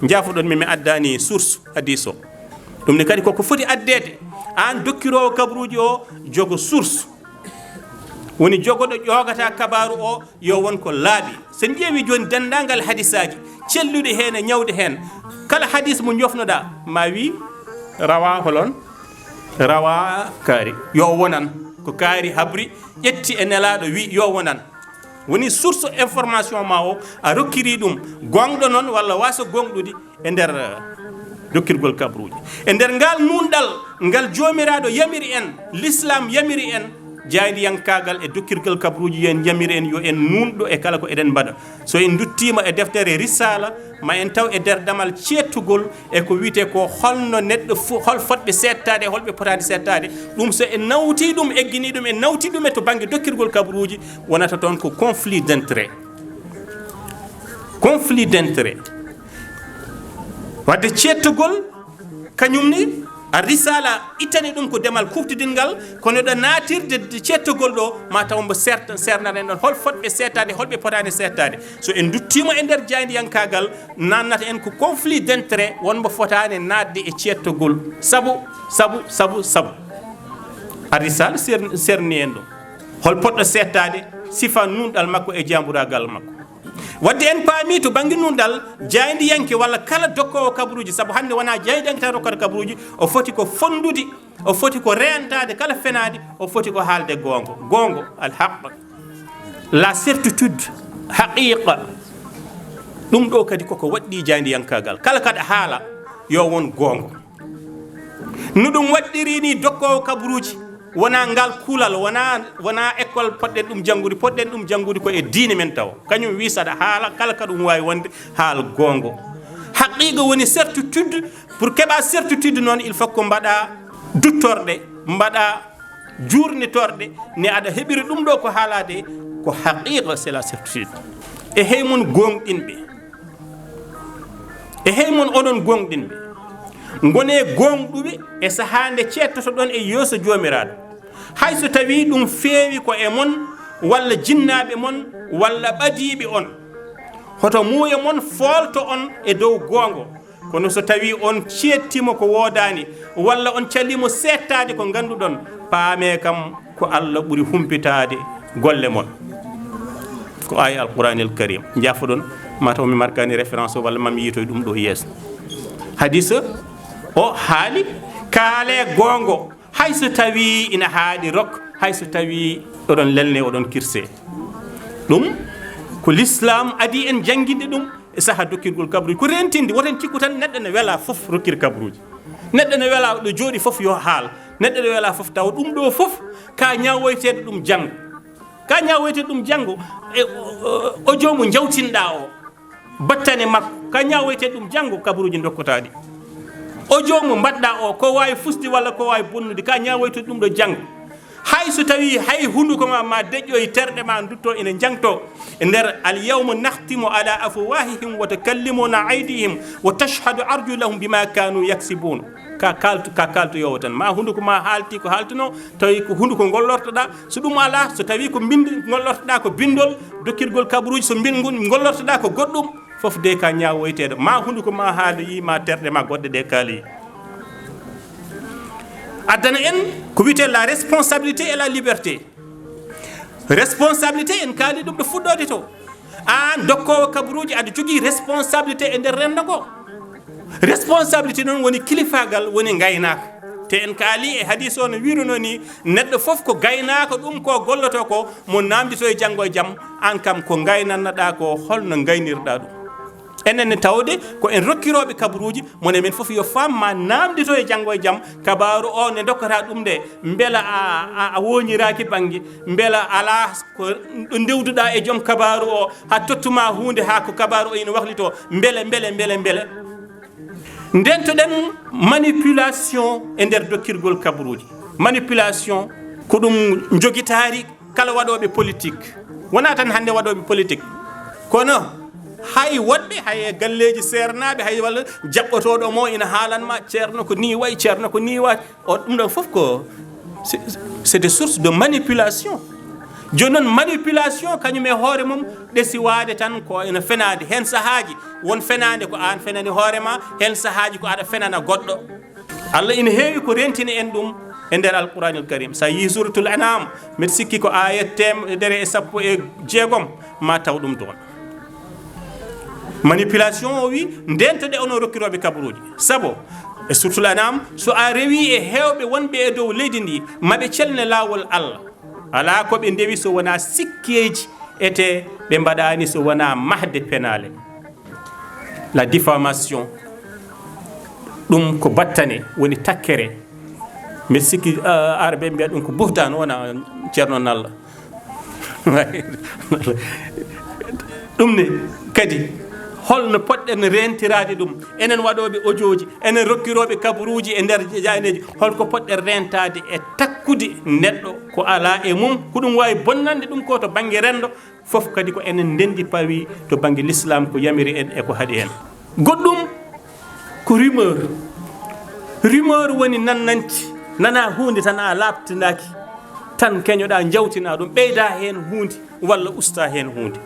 jaafuɗon mi addani source hadis o ɗum ne kadi koko foti addede an dokkirowo kabaruji o jogo source woni jogoɗo ƴogata kabaru o yo won ko laaɓi sen ƴeewi joni dendagal hadisaji celluɗe hen e ñawde hen kala hadis mo jofnoɗa ma wi rawa holon rawa kaari yo wonan ko kaari habri ƴetti e nelaɗo wi yo wonan woni source information ma o a rokkiri ɗum gonɗo noon walla wasa gonɗude e nder dokkirgol kabaruji e nder ngal nunɗal ngal jomiraɗo yamiri en l'islam yamiri en jaydiyankagal e dokkirgol kabaruji yen yamiri en yo en nunɗo e kala ko eɗen mbaɗa so en duttima e deftere risala ma en taw e nder damal cettugol e ko wiyete ko holno neɗɗo hol fotɓe settade holɓe potade settade ɗum so en nawti ɗum eggini ɗum en nawti ɗum e to banggue dokkirgol kabaruji wonata toon ko conflit d'intérêt wadde cettugol kañumni a risala ittani ɗum ko demal kuftidingal kono ɗo natirde cettugol ɗo ma taw mbo sernanen ɗon hol fotɓe settade holɓe potani settade so en duttima e nder jaydiyankagal nannata en ko conflit d'intérêt wonmo fotani nadde e cettugol sabu a risala serni en ɗum hol poɗɗo settade sifa nunɗal makko e jamburagal makko wadde en paami to banggue nunɗal jaydiyanke walla kala dokkowo kabaruji saabu hande wona jaydiyanke tan rokkata kabaruji o foti ko fondude o foti ko rentade kala fenade o foti ko haalde gongo alhaq la certitude haqiqa ɗum ɗo kadi koko waɗɗi jaydiyankagal kala kaɗa haala yo won gongo no ɗum waɗɗiri ni dokkowo kabaruji wona ngal kulal wona école poɗɗen ɗum janngude ko e diine men taw kañum wi saɗa haala kala ka ɗum wawi wonde haal gongo haqiqa woni certitude pour keɓa certitude noon il faut ko mbaɗa duttorɗe mbaɗa jurnitorɗe ne aɗa heɓiri ɗum ɗo ko haalade ko haqiqa c'est la certitude e hey mon gonɗinɓe e hey mon oɗon gonɗinɓe gone gonɗuɓe e sahande cettoto ɗon e yeeso jomiraɗo hayso tawi ɗum feewi ko e mon walla jinnaɓe mon walla ɓadiɓe on hoto muuya mon folto on e dow gongo kono so tawi on cettimo ko wodani walla on calimo settade ko ganduɗon paame kam ko Allah ɓuuri humpitade golle mon ko aya alqouranil karim jafoɗon mataw mi markani référence o walla mami yitoy ɗum ɗo yeeso hadisa o haali kaale gongo hayso tawi ina haaɗi rok hayso tawi oɗon lelne oɗon kirse ɗum ko l'islam adi en jangguinde ɗum e saaha dokkirgol kabaruji ko rentinde woten cikku tan neɗɗo ne weela foof rokkir kabaruji neɗɗo ne weela ɗo jooɗi foof yo haal neɗɗo ne weela foof taw ɗum ɗo foof ka ñawoytede ɗum janggo e o jomum jawtinɗa o battane makko ka ñawoytede ɗum janggo kabaruji dokkotaɗi o jomum mbaɗɗa o ko wawi fusde walla ko wawi bonnude ka ñawoytude ɗum ɗo janggo hay so tawi hay hunduko ma deƴƴoy terɗe ma dutto ina jangto e nder al yawma nahtimu ala afwahihim wa tukallimuna aydihim wa tashhadu arjulahum bima kanu yaksibun ka kalto yowo tan ma hunduko ma haalti ko haltuno tawi ko hunduko gollortoɗa so ɗum ala so tawi ko bindi gollortoɗa ko bindol dokkirgol kabaruji so gollortoɗa ko goɗɗum fof de ka ñawoytede ma hunduko ma haali ma terɗe ma goɗɗe ɗe kaali addana en ko wiyete la responsabilité et la liberté responsabilité en kaali ɗum ɗo fuɗɗode to an dokkowo kabaruji aɗa jogui responsabilité e nder rendo ngo responsabilité noon woni kilifagal woni gaynaka te en kaali e hadis o no wiruno ni neɗɗo foof ko gaynaka ɗum ko golloto ko mo namdito e janggo e jaam an kam ko gaynannoɗa ko holno gaynirɗa ɗum enen tawde ko en rokkiroɓe kabaruji mone men foof yo famma namdito e janggo e jaam kabaru o ne dokkata ɗum de beela a woñiraki banggue beela ala ko ɗo dewduɗa e joom kabaru o ha tottuma hunde ha ko kabaru o ina wahlito beele nden to ɗen manipulation e nder dokkirgol kabaruji manipulation ko ɗum joguitari kala waɗoɓe politique wona tan hande waɗoɓe politique kono hay woɗɓe hay galleji sernaɓe hay walla jaɓɓotoɗo mo ina haalanma ceerno ko ni way ceerno ko ni way o ɗum ɗon foof ko c'est des sources de manipulation joni noon manipulation kañum e hoore mum ɗesi waade tan ko ene fenade hen sahaji won fenade ko an fenani hoorema hen sahaji ko aɗa fenana goɗɗo Allah ina heewi ko rentini en ɗum e nder alqouranil karim sa yi suratul anam mbiɗa sikki ko ayat temedere e sappo e jeegom ma taw ɗum toon manipulation o wi ndentoɗe ono rokkiroɓe kabaruji sabo e suratul anam so a rewi e hewɓe wonɓe e dow leydi ndi maɓe celne laawol Allah ala ko ɓe ndewi so wona sikkeji ete ɓe mbaɗani so wona mahde penale la diffamation ɗum ko battane woni takkere mbiɗa sikki arabe mbiya ɗum ko buhtan wona ceerno nalla ɗum ne kadi holno poɗɗen rentirade ɗum enen waɗoɓe audioji enen rokkiroɓe kabaruji e nder jayneji holko poɗɗen rentade e takkude neɗɗo ko ala e mum ko ɗum wawi bonnande ɗum ko to banggue rendo foof kadi ko enen ndendi pawi to banggue l'islam ko yamiri en e ko haaɗi en goɗɗum ko rumeur woni nannanti nana hunde tan a labtinaki tan keñoɗa jawtina ɗum ɓeyda hen hunde walla usta hen hunde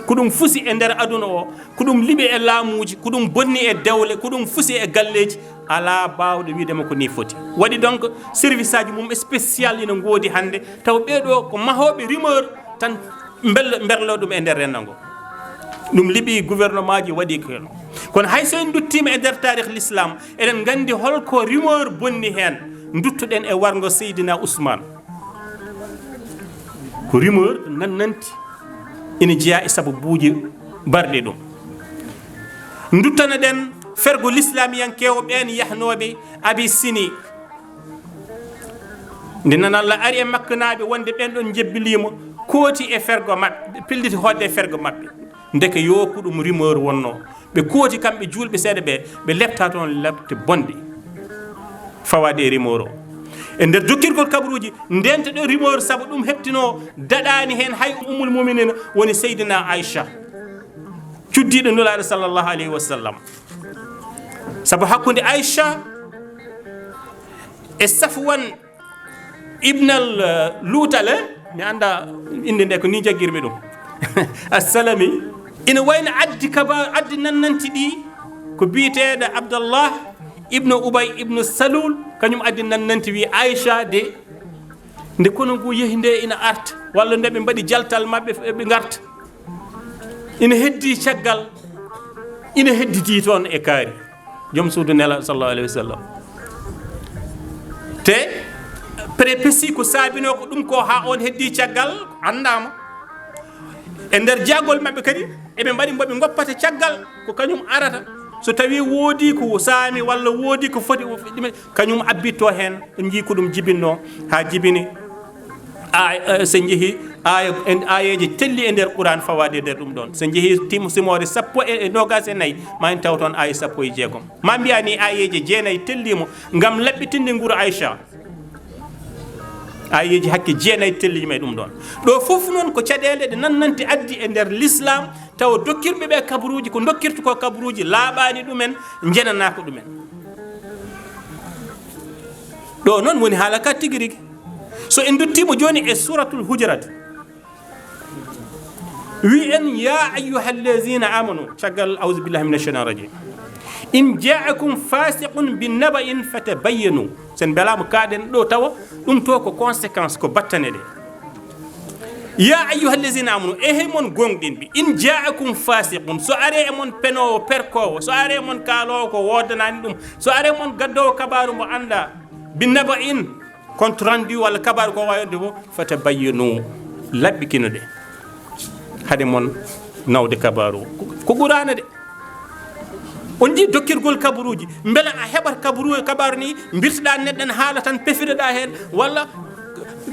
ko ɗum fusi e nder aduna o ko ɗum liɓi e laamuji ko ɗum bonni e dewle ko ɗum fusi e galleji ala bawɗo widema ko ni foti waɗi donc service aji mum spécial ina goodi hande taw ɓeɗo ko mahoɓe rumeur tan berlo ɗum e nder renda ngo ɗum liɓi gouvernement ji waɗi ko kono hay so en duttima e nder tarikh l'islam eɗen gandi holko rumeur bonni hen duttoɗen e wargo Seydina Ousmane ko rumeur nannanti ina jeeya e sababuji barɗe ɗum duttana ɗen fergo l'islamiyankewo ɓen yahnoɓe Abyssinie nde nan Allah ari e makkanaɓe wonde ɓen ɗon jebbilima kooti e fergo maɓɓe pilditi hodde e fergo maɓɓe ndeke yo ko ɗum rumeur wonno ɓe kooti kamɓe julɓe seeɗa ɓe lepta toon lebte bonde fawade e rumeur o e nder jokkirgol kabaruji ndenta ɗo rumeur saabu ɗum heɓtino daɗani hen hay ummul muminina woni Seydina Aïcha cuddiɗo nulaɗo sallllahu alayhi wa sallam saabu hakkude Aïcha e Safwan ibnal Luutale mi anda inde nde ko ni jagguirmi ɗum assalami ina wayno addi nannanti ɗi ko biyeteɗo Abdallah ibnu Ubay ibnu Salul kañum addi nannanti wi Aïcha de nde kono ngu yehi nde ina arta walla nde ɓe mbaɗi jaltal mabɓe ɓe garta ina heddi caggal ina hedditi toon e kaari joom suudu nela sallallahu alayhi wa sallam te prépéci ko saabino ko ɗum ko ha on heddi caggal andama e nder jaagol mabɓe kadi eɓe mbaɗi mboɓe goppata caggal ko kañum arata so tawi woodi ko saami walla woodi ko foti ɗumen kañum abbitto hen ɓe jii ko ɗum jibinno ha jibini so jeehi ayeji telli e nder Qur'an fawade e nder ɗum ɗon so jeehi simore sappo e nogas e nayyi ma en taw toon aya sappo e jeegom ma mbiya ni ayeji jeenayyi tellimo gam laɓɓitinde nguru Aïcha ayeji hakke jeenayyi tellima e ɗum ɗon ɗo foof noon ko caɗele ɗe nannanti addi e nder l'islam taw dokkirɓe ɓe kabaruji ko dokkirta ko kabaruji laaɓani ɗumen jenanako ɗumen ɗo noon woni haala ka tigui rigui so en dottimo joni e suratul hujurat wi en ya ayyuhallazina amanu caggal auzu billahi minash shaitanir rajim in ja'akum fasiqun binaba'in fatabayyanu sen belama kaɗen ɗo tawa ɗum to ko conséquence ko battane ɗe ya ayyuhallazina amanu e hey mon gonɗin ɓe in ja'akum fasiqun so are e mon penowo perkowo so are e mon kaalowo ko wodanani ɗum so are mon gaddowo kabaru mo anda binaba'in compte rendu walla kabaru ko wayonde fo fatabayyanu laɓɓikino ɗe hade mon nawde kabaru ko ɓurana de on jii dokkirgol kabaruji beele a heɓat kabaru ni birtoɗa neɗɗo ne haala tan pefireɗa hen walla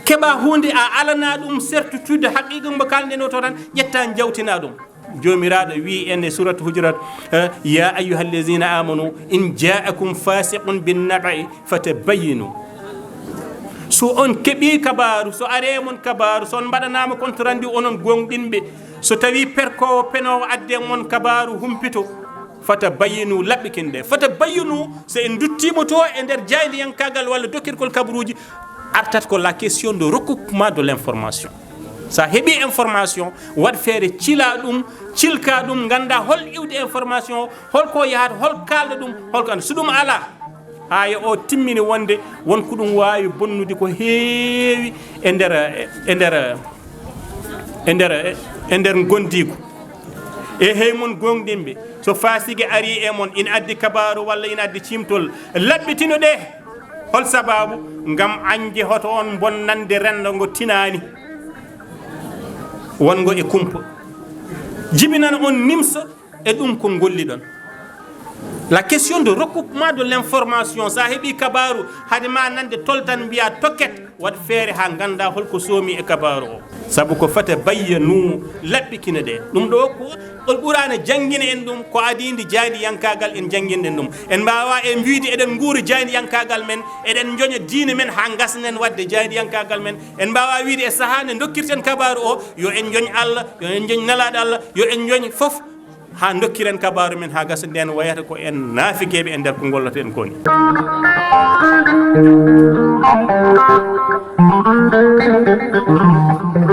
keɓa hunde a alana ɗum certitude haqiqa mo kalden o to tan ƴetta jawtina ɗum jomiraɗo wi en e suratu hujurat ya ayyuhallazina amanu in ja'akum fasiqun binnaba'i fatabayyanu so on keeɓi kabaru so are mon kabaru so on mbaɗanama compte rendu onon gonɗinɓe so tawi perkowo penowo adde mon kabaru humpito fatabayyanu laɓɓikinɗe fatabayyanu so en duttimo to e nder jaydiyankagal walla dokkirgol kabaruji artat ko la question de recoupement de l'information sa heɓi information wat feere cila ɗum cilka ɗum ganda hol iwde information holko yahata hol kalda ɗum holko anda so ɗum ala haya o timmini wonde wonko ɗum wawi bonnude ko heewi e nder gondigo e hey mon gongdimɓe so fasigi ari e mon ina addi kabaru walla ina addi cimtol laɓɓitino ɗe hol sababu ngam anje hoto on bonnande rendo ngo tinani wongo e kumpa jibinan on nimsa e ɗum ko golli ɗon. La question de recoupement de l'information sa heɓi kabaru hade ma nande toltan mbiya toket wat feere ha ganda holko soomi e kabaru o sabu ko fata bayyanu laɓɓikina ɗe ɗum ɗo ko ɓurano jangguina en ɗum ko adindi jaydi yankagal en jangguinɗen ɗum en mbawa e wiide eɗen guuri jaydi yankagal men eɗen joña diine men ha gasnen wadde jaydi yankagal men en mbawa wiide e saaha nde dokkirten kabaru o yo en joñ Allah yo en joñ nalaɗo Allah yo en joñ foof ha dokkiren kabaru men ha gasa nden wayata ko en naafigueɓe e nder ko golloten koni.